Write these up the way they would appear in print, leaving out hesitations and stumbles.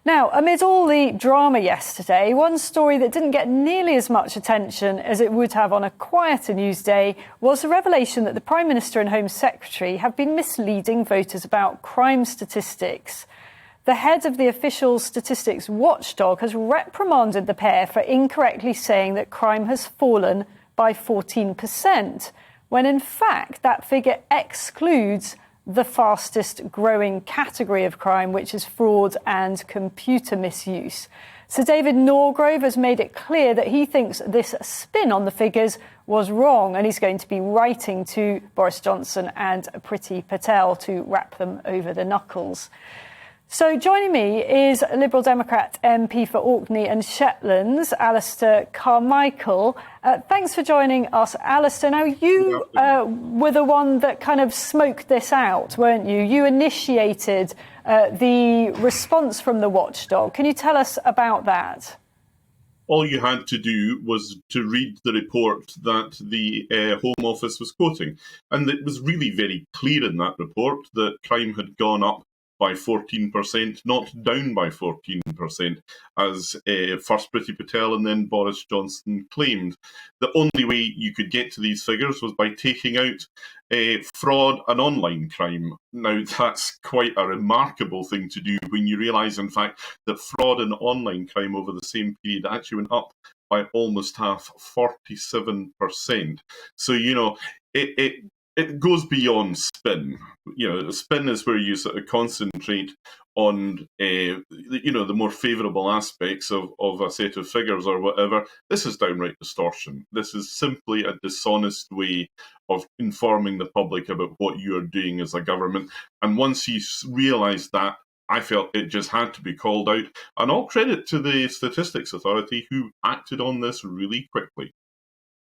Now, amid all the drama yesterday, one story that didn't get nearly as much attention as it would have on a quieter news day was the revelation that the Prime Minister and Home Secretary have been misleading voters about crime statistics. The head of the official statistics watchdog has reprimanded the pair for incorrectly saying that crime has fallen by 14%, when in fact that figure excludes the fastest growing category of crime, which is fraud and computer misuse. Sir David Norgrove has made it clear that he thinks this spin on the figures was wrong, and he's going to be writing to Boris Johnson and Priti Patel to wrap them over the knuckles. So joining me is Liberal Democrat MP for Orkney and Shetlands, Alistair Carmichael. Thanks for joining us, Alistair. Now, you were the one that kind of smoked this out, weren't you? You initiated the response from the watchdog. Can you tell us about that? All you had to do was to read the report that the Home Office was quoting. And it was really very clear in that report that crime had gone up by 14%, not down by 14%, as first Priti Patel and then Boris Johnson claimed. The only way you could get to these figures was by taking out fraud and online crime. Now, that's quite a remarkable thing to do when you realise, in fact, that fraud and online crime over the same period actually went up by almost half, 47%. So, you know, it goes beyond spin. You know, spin is where you sort of concentrate on, the more favourable aspects of a set of figures or whatever. This is downright distortion. This is simply a dishonest way of informing the public about what you are doing as a government. And once you realise that, I felt it just had to be called out. And all credit to the Statistics Authority, who acted on this really quickly.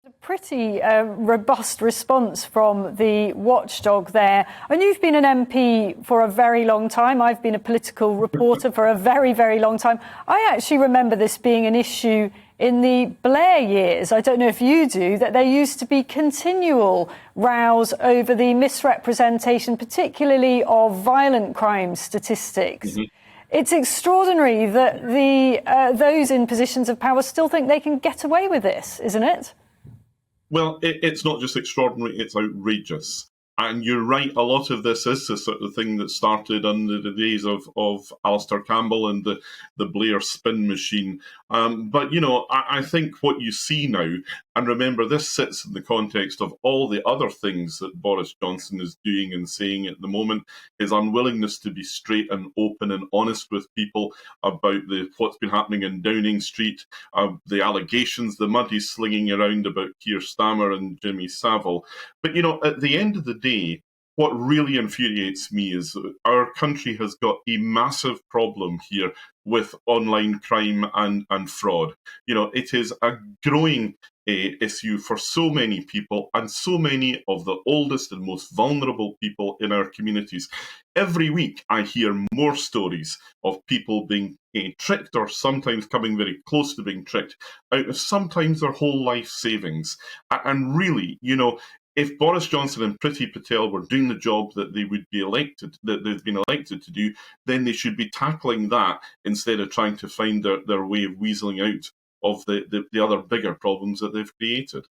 A pretty robust response from the watchdog there. And you've been an MP for a very long time. I've been a political reporter for a very, very long time. I actually remember this being an issue in the Blair years. I don't know if you do, that there used to be continual rows over the misrepresentation, particularly of violent crime statistics. Mm-hmm. It's extraordinary that those in positions of power still think they can get away with this, isn't it? Well, it's not just extraordinary, it's outrageous. And you're right, a lot of this is the sort of thing that started under the days of Alistair Campbell and the Blair spin machine. But, you know, I think what you see now, and remember, this sits in the context of all the other things that Boris Johnson is doing and saying at the moment, his unwillingness to be straight and open and honest with people about what's been happening in Downing Street, the allegations, the mud he's slinging around about Keir Starmer and Jimmy Savile. But, you know, at the end of the day, what really infuriates me is that our country has got a massive problem here with online crime and fraud. You know, it is a growing issue for so many people and so many of the oldest and most vulnerable people in our communities. Every week I hear more stories of people being tricked or sometimes coming very close to being tricked out of sometimes their whole life savings. And really, you know, if Boris Johnson and Priti Patel were doing the job that they would be elected, that they've been elected to do, then they should be tackling that instead of trying to find their way of weaseling out of the other bigger problems that they've created.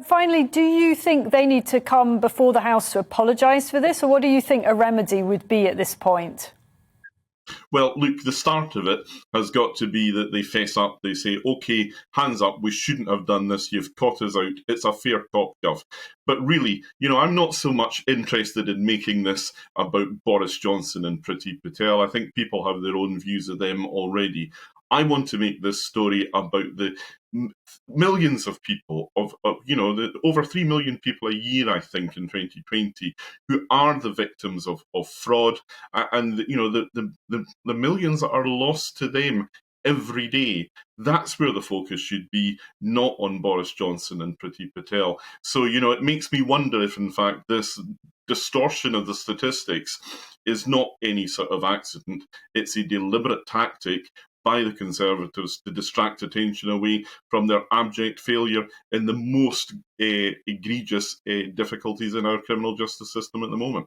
Finally, do you think they need to come before the House to apologise for this, or what do you think a remedy would be at this point? Well, look, the start of it has got to be that they fess up. They say, OK, hands up, we shouldn't have done this. You've caught us out. It's a fair cop, Gov. But really, you know, I'm not so much interested in making this about Boris Johnson and Priti Patel. I think people have their own views of them already. I want to make this story about the millions of people, over 3 million people a year, I think, in 2020, who are the victims of fraud, and you know the millions that are lost to them every day. That's where the focus should be, not on Boris Johnson and Priti Patel. So, you know, it makes me wonder if, in fact, this distortion of the statistics is not any sort of accident. It's a deliberate tactic by the Conservatives to distract attention away from their abject failure in the most egregious difficulties in our criminal justice system at the moment.